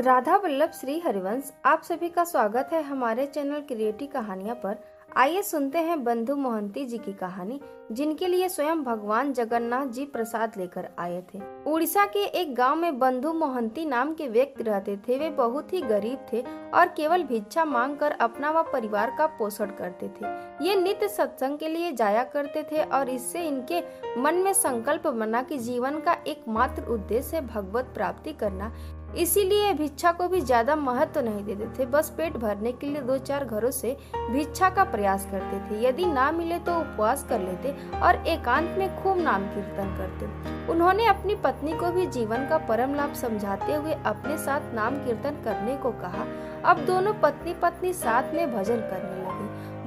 राधा वल्लभ श्री हरिवंश आप सभी का स्वागत है हमारे चैनल क्रिएटिव कहानियां पर। आइए सुनते हैं बंधु मोहंती जी की कहानी, जिनके लिए स्वयं भगवान जगन्नाथ जी प्रसाद लेकर आए थे। उड़ीसा के एक गांव में बंधु मोहंती नाम के व्यक्ति रहते थे। वे बहुत ही गरीब थे और केवल भिक्षा मांगकर अपना व परिवार का पोषण करते थे। ये नित्य सत्संग के लिए जाया करते थे और इससे इनके मन में संकल्प बना कि जीवन का एकमात्र उद्देश्य है भगवत प्राप्ति करना। इसीलिए भिक्षा को भी ज्यादा महत्व नहीं देते थे। बस पेट भरने के लिए 2-4 घरों से भिक्षा का प्रयास करते थे। यदि ना मिले तो उपवास कर लेते और एकांत में खूब नाम कीर्तन करते। उन्होंने अपनी पत्नी को भी जीवन का परम लाभ समझाते हुए अपने साथ नाम कीर्तन करने को कहा। अब दोनों पत्नी पत्नी साथ में भजन करने लगे।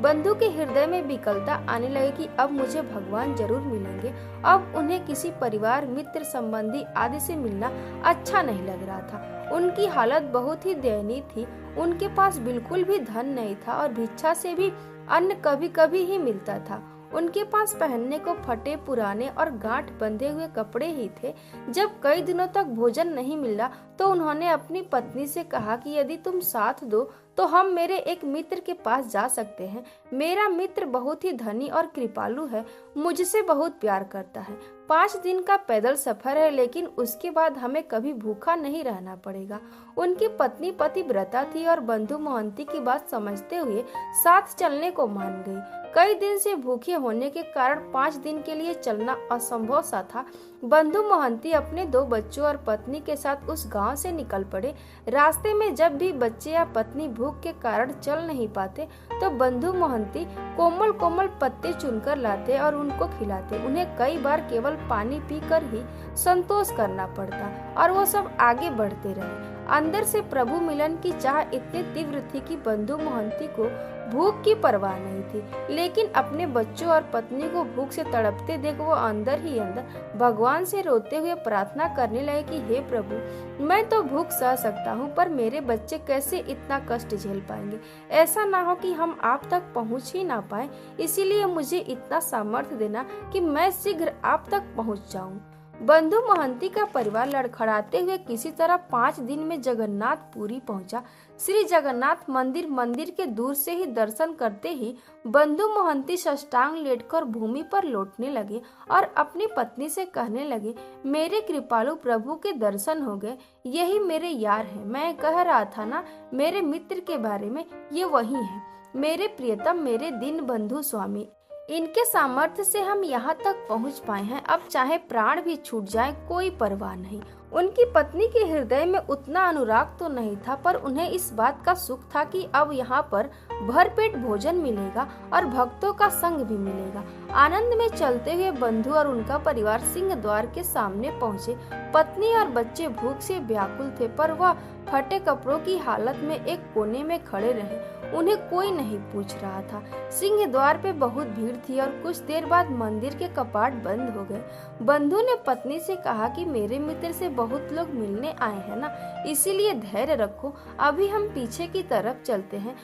बंधु के हृदय में विकलता आने लगी कि अब मुझे भगवान जरूर मिलेंगे। अब उन्हें किसी परिवार, मित्र, संबंधी आदि से मिलना अच्छा नहीं लग रहा था। उनकी हालत बहुत ही दयनीय थी। उनके पास बिल्कुल भी धन नहीं था और भिक्षा से भी अन्न कभी कभी ही मिलता था। उनके पास पहनने को फटे पुराने और गांठ बंधे हुए कपड़े ही थे। जब कई दिनों तक भोजन नहीं मिला तो उन्होंने अपनी पत्नी से कहा कि यदि तुम साथ दो तो हम मेरे एक मित्र के पास जा सकते हैं। मेरा मित्र बहुत ही धनी और कृपालु है, मुझसे बहुत प्यार करता है। 5 दिन का पैदल सफर है, लेकिन उसके बाद हमें कभी भूखा नहीं रहना पड़ेगा। उनकी पत्नी पतिव्रता थी और बंधु मोहंती की बात समझते हुए साथ चलने को मान गई। कई दिन से भूखे होने के कारण 5 दिन के लिए चलना असंभव सा था। बंधु मोहंती अपने 2 बच्चों और पत्नी के साथ उस गांव से निकल पड़े। रास्ते में जब भी बच्चे या पत्नी भूख के कारण चल नहीं पाते तो बंधु मोहंती कोमल कोमल पत्ते चुनकर लाते और उनको खिलाते। उन्हें कई बार केवल पानी पीकर ही संतोष करना पड़ता और वो सब आगे बढ़ते रहे। अंदर से प्रभु मिलन की चाह इतनी तीव्र थी कि बंधु मोहंती को भूख की परवाह नहीं थी, लेकिन अपने बच्चों और पत्नी को भूख से तड़पते देख वो अंदर ही अंदर भगवान से रोते हुए प्रार्थना करने लगे कि हे प्रभु, मैं तो भूख सह सकता हूँ, पर मेरे बच्चे कैसे इतना कष्ट झेल पाएंगे। ऐसा ना हो कि हम आप तक पहुँच ही ना पाए, इसीलिए मुझे इतना सामर्थ्य देना कि मैं शीघ्र आप तक पहुँच जाऊँ। बंधु मोहंती का परिवार लड़खड़ाते हुए किसी तरह 5 दिन में जगन्नाथपुरी पहुंचा। श्री जगन्नाथ मंदिर के दूर से ही दर्शन करते ही बंधु मोहंती साष्टांग लेटकर भूमि पर लौटने लगे और अपनी पत्नी से कहने लगे, मेरे कृपालु प्रभु के दर्शन हो गए। यही मेरे यार हैं। मैं कह रहा था ना मेरे मित्र के बारे में, ये वही है मेरे प्रियतम, मेरे दीन बंधु स्वामी। इनके सामर्थ्य से हम यहाँ तक पहुँच पाए हैं। अब चाहे प्राण भी छूट जाए कोई परवाह नहीं। उनकी पत्नी के हृदय में उतना अनुराग तो नहीं था, पर उन्हें इस बात का सुख था कि अब यहाँ पर भरपेट भोजन मिलेगा और भक्तों का संग भी मिलेगा। आनंद में चलते हुए बंधु और उनका परिवार सिंह द्वार के सामने पहुँचे। पत्नी और बच्चे भूख से व्याकुल थे, पर वह फटे कपड़ों की हालत में एक कोने में खड़े रहे। उन्हें कोई नहीं पूछ रहा था। सिंह द्वार पे बहुत भीड़ थी और कुछ देर बाद मंदिर के कपाट बंद हो गए। बंधु ने पत्नी से कहा कि मेरे मित्र से बहुत लोग मिलने आए हैं ना, इसीलिए धैर्य रखो, अभी हम पीछे की तरफ चलते हैं।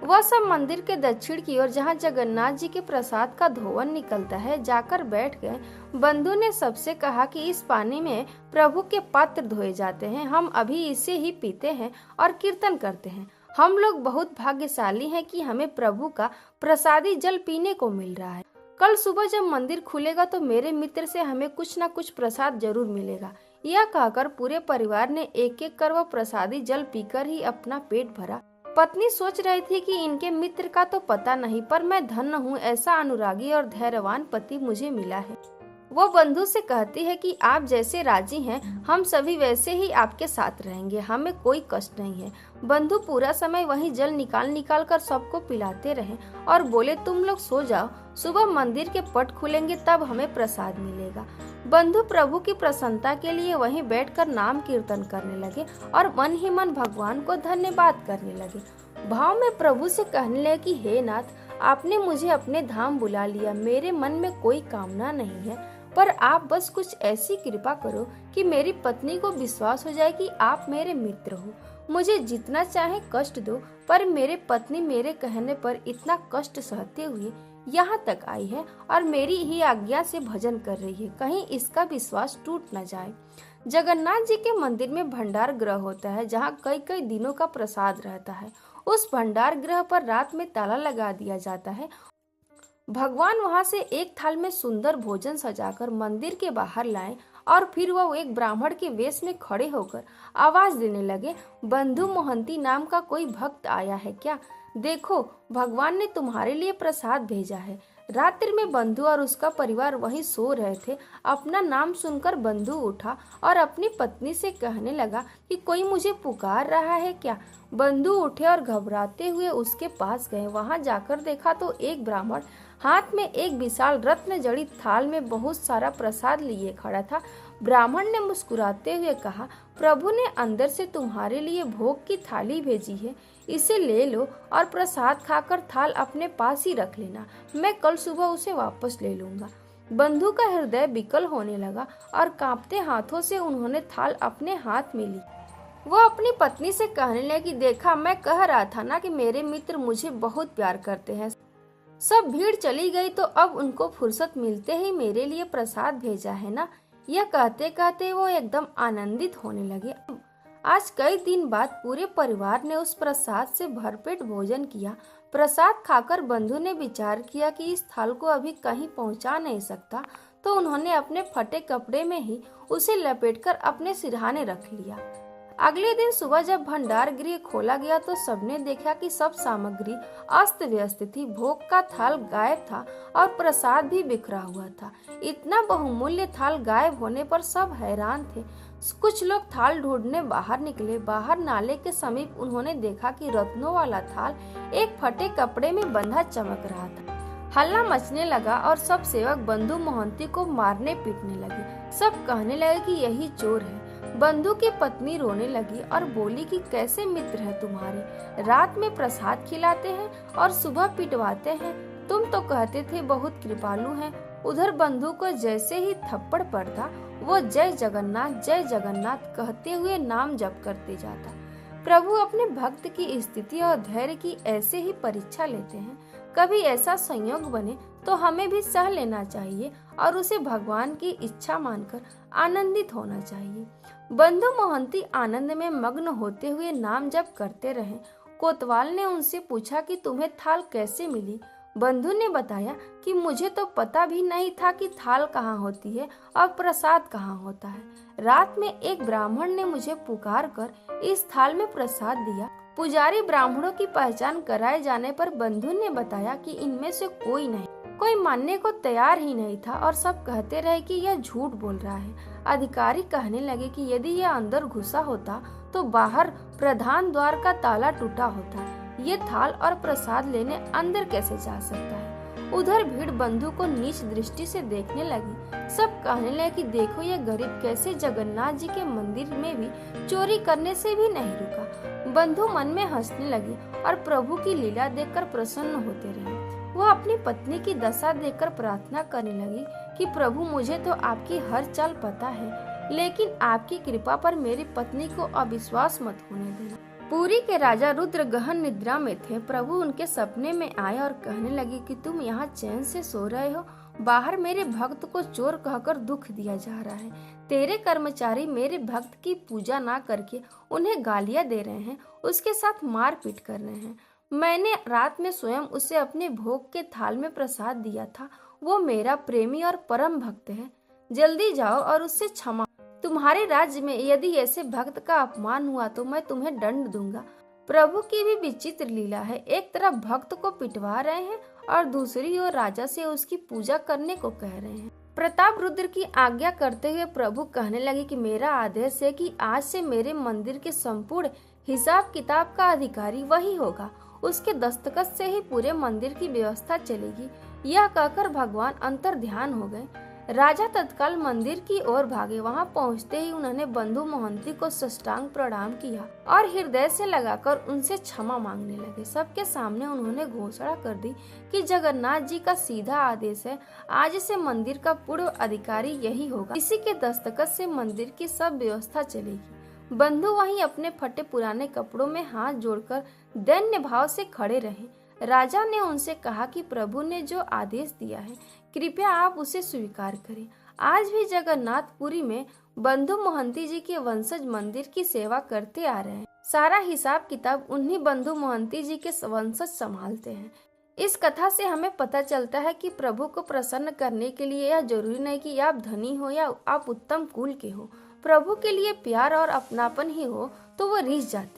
वह सब मंदिर के दक्षिण की ओर, जहाँ जगन्नाथ जी के प्रसाद का धोवन निकलता है, जाकर बैठ गए। बंधु ने सबसे कहा कि इस पानी में प्रभु के पात्र धोए जाते हैं, हम अभी इसे ही पीते हैं और कीर्तन करते हैं। हम लोग बहुत भाग्यशाली हैं कि हमें प्रभु का प्रसादी जल पीने को मिल रहा है। कल सुबह जब मंदिर खुलेगा तो मेरे मित्र से हमें कुछ न कुछ प्रसाद जरूर मिलेगा। यह कहकर पूरे परिवार ने एक एक कर वह प्रसादी जल पीकर ही अपना पेट भरा। पत्नी सोच रही थी कि इनके मित्र का तो पता नहीं, पर मैं धन्य हूँ, ऐसा अनुरागी और धैर्यवान पति मुझे मिला है। वो बंधु से कहती है कि आप जैसे राजी हैं, हम सभी वैसे ही आपके साथ रहेंगे, हमें कोई कष्ट नहीं है। बंधु पूरा समय वहीं जल निकाल कर सबको पिलाते रहे और बोले, तुम लोग सो जाओ, सुबह मंदिर के पट खुलेंगे तब हमें प्रसाद मिलेगा। बंधु प्रभु की प्रसन्नता के लिए वहीं बैठकर नाम कीर्तन करने लगे और मन ही मन भगवान को धन्यवाद करने लगे। भाव में प्रभु से कहने लगे कि हे नाथ, आपने मुझे अपने धाम बुला लिया। मेरे मन में कोई कामना नहीं है, पर आप बस कुछ ऐसी कृपा करो कि मेरी पत्नी को विश्वास हो जाए कि आप मेरे मित्र हो। मुझे जितना चाहे कष्ट दो, पर मेरे पत्नी मेरे कहने पर इतना कष्ट सहते हुए यहाँ तक आई है और मेरी ही आज्ञा से भजन कर रही है, कहीं इसका विश्वास टूट न जाए। जगन्नाथ जी के मंदिर में भंडार गृह होता है, जहाँ कई कई दिनों का प्रसाद रहता है। उस भंडार गृह पर रात में ताला लगा दिया जाता है। भगवान वहां से एक थाल में सुंदर भोजन सजाकर मंदिर के बाहर लाए और फिर वह एक ब्राह्मण के वेश में खड़े होकर आवाज देने लगे, बंधु मोहंती नाम का कोई भक्त आया है क्या? देखो, भगवान ने तुम्हारे लिए प्रसाद भेजा है। रात्रि में बंधु और उसका परिवार वहीं सो रहे थे। अपना नाम सुनकर बंधु उठा और अपनी पत्नी से कहने लगा कि कोई मुझे पुकार रहा है क्या? बंधु उठे और घबराते हुए उसके पास गए। वहां जाकर देखा तो एक ब्राह्मण हाथ में एक विशाल रत्न जड़ित थाल में बहुत सारा प्रसाद लिए खड़ा था। ब्राह्मण ने मुस्कुराते हुए कहा, प्रभु ने अंदर से तुम्हारे लिए भोग की थाली भेजी है, इसे ले लो और प्रसाद खाकर थाल अपने पास ही रख लेना। मैं कल सुबह उसे वापस ले लूंगा। बंधु का हृदय विकल होने लगा और कांपते हाथों से उन्होंने थाल अपने हाथ में ली। वो अपनी पत्नी से कहने लगी, देखा, मैं कह रहा था ना कि मेरे मित्र मुझे बहुत प्यार करते हैं। सब भीड़ चली गई तो अब उनको फुर्सत मिलते ही मेरे लिए प्रसाद भेजा है ना। यह कहते कहते वो एकदम आनंदित होने लगे। आज कई दिन बाद पूरे परिवार ने उस प्रसाद से भरपेट भोजन किया। प्रसाद खाकर बंधु ने विचार किया कि इस थाल को अभी कहीं पहुंचा नहीं सकता, तो उन्होंने अपने फटे कपड़े में ही उसे लपेटकर अपने सिरहाने रख लिया। अगले दिन सुबह जब भंडार गृह खोला गया तो सबने देखा कि सब सामग्री अस्त व्यस्त थी। भोग का थाल गायब था और प्रसाद भी बिखरा हुआ था। इतना बहुमूल्य थाल गायब होने पर सब हैरान थे। कुछ लोग थाल ढूंढने बाहर निकले। बाहर नाले के समीप उन्होंने देखा कि रत्नों वाला थाल एक फटे कपड़े में बंधा चमक रहा था। हल्ला मचने लगा और सब सेवक बंधु मोहंती को मारने पीटने लगे। सब कहने लगे कि यही चोर है। बंधु की पत्नी रोने लगी और बोली कि कैसे मित्र हैं तुम्हारे, रात में प्रसाद खिलाते हैं और सुबह पिटवाते हैं। तुम तो कहते थे बहुत कृपालु हैं। उधर बंधु को जैसे ही थप्पड़ पड़ता वो जय जगन्नाथ कहते हुए नाम जप करते जाता। प्रभु अपने भक्त की स्थिति और धैर्य की ऐसे ही परीक्षा लेते हैं। कभी ऐसा संयोग बने तो हमें भी सह लेना चाहिए और उसे भगवान की इच्छा मानकर आनंदित होना चाहिए। बंधु मोहंती आनंद में मग्न होते हुए नाम जप करते रहे। कोतवाल ने उनसे पूछा कि तुम्हें थाल कैसे मिली? बंधु ने बताया कि मुझे तो पता भी नहीं था कि थाल कहाँ होती है और प्रसाद कहाँ होता है। रात में एक ब्राह्मण ने मुझे पुकार कर इस थाल में प्रसाद दिया। पुजारी ब्राह्मणों की पहचान कराए जाने पर बंधु ने बताया कि इनमें से कोई मानने को तैयार ही नहीं था और सब कहते रहे कि यह झूठ बोल रहा है। अधिकारी कहने लगे कि यदि यह अंदर घुसा होता तो बाहर प्रधान द्वार का ताला टूटा होता। ये थाल और प्रसाद लेने अंदर कैसे जा सकता है? उधर भीड़ बंधु को नीच दृष्टि से देखने लगी। सब कहने लगे कि देखो, यह गरीब कैसे जगन्नाथ जी के मंदिर में भी चोरी करने से भी नहीं रुका। बंधु मन में हंसने लगी और प्रभु की लीला देखकर प्रसन्न होते रहे। वह अपनी पत्नी की दशा देखकर प्रार्थना करने लगी कि प्रभु, मुझे तो आपकी हर चाल पता है, लेकिन आपकी कृपा पर मेरी पत्नी को अविश्वास मत होने देना। पुरी के राजा रुद्र गहन निद्रा में थे। प्रभु उनके सपने में आए और कहने लगे कि तुम यहाँ चैन से सो रहे हो, बाहर मेरे भक्त को चोर कहकर दुख दिया जा रहा है। तेरे कर्मचारी मेरे भक्त की पूजा ना करके उन्हें गालियां दे रहे हैं, उसके साथ मारपीट कर रहे हैं। मैंने रात में स्वयं उसे अपने भोग के थाल में प्रसाद दिया था। वो मेरा प्रेमी और परम भक्त है। जल्दी जाओ और उससे क्षमा। तुम्हारे राज्य में यदि ऐसे भक्त का अपमान हुआ तो मैं तुम्हें दंड दूंगा। प्रभु की भी विचित्र लीला है। एक तरफ भक्त को पिटवा रहे हैं और दूसरी ओर राजा से उसकी पूजा करने को कह रहे हैं। प्रताप रुद्र की आज्ञा करते हुए प्रभु कहने लगे कि मेरा आदेश है कि आज से मेरे मंदिर के संपूर्ण हिसाब किताब का अधिकारी वही होगा। उसके दस्तखत से ही पूरे मंदिर की व्यवस्था चलेगी। यह कहकर भगवान अंतर ध्यान हो गए। राजा तत्काल मंदिर की ओर भागे। वहां पहुंचते ही उन्होंने बंधु मोहंती को साष्टांग प्रणाम किया और हृदय से लगाकर उनसे क्षमा मांगने लगे। सबके सामने उन्होंने घोषणा कर दी कि जगन्नाथ जी का सीधा आदेश है, आज से मंदिर का पूर्व अधिकारी यही होगा। इसी के दस्तखत से मंदिर की सब व्यवस्था चलेगी। बंधु वहीं अपने फटे पुराने कपड़ों में हाथ जोड़कर दैन्य भाव से खड़े रहे। राजा ने उनसे कहा कि प्रभु ने जो आदेश दिया है कृपया आप उसे स्वीकार करें। आज भी जगन्नाथपुरी में बंधु मोहंती जी के वंशज मंदिर की सेवा करते आ रहे हैं। सारा हिसाब किताब उन्हीं बंधु मोहंती जी के वंशज संभालते हैं। इस कथा से हमें पता चलता है कि प्रभु को प्रसन्न करने के लिए यह जरूरी नहीं कि आप धनी हो या आप उत्तम कुल के हो। प्रभु के लिए प्यार और अपनापन ही हो तो वो रिझ जाते हैं।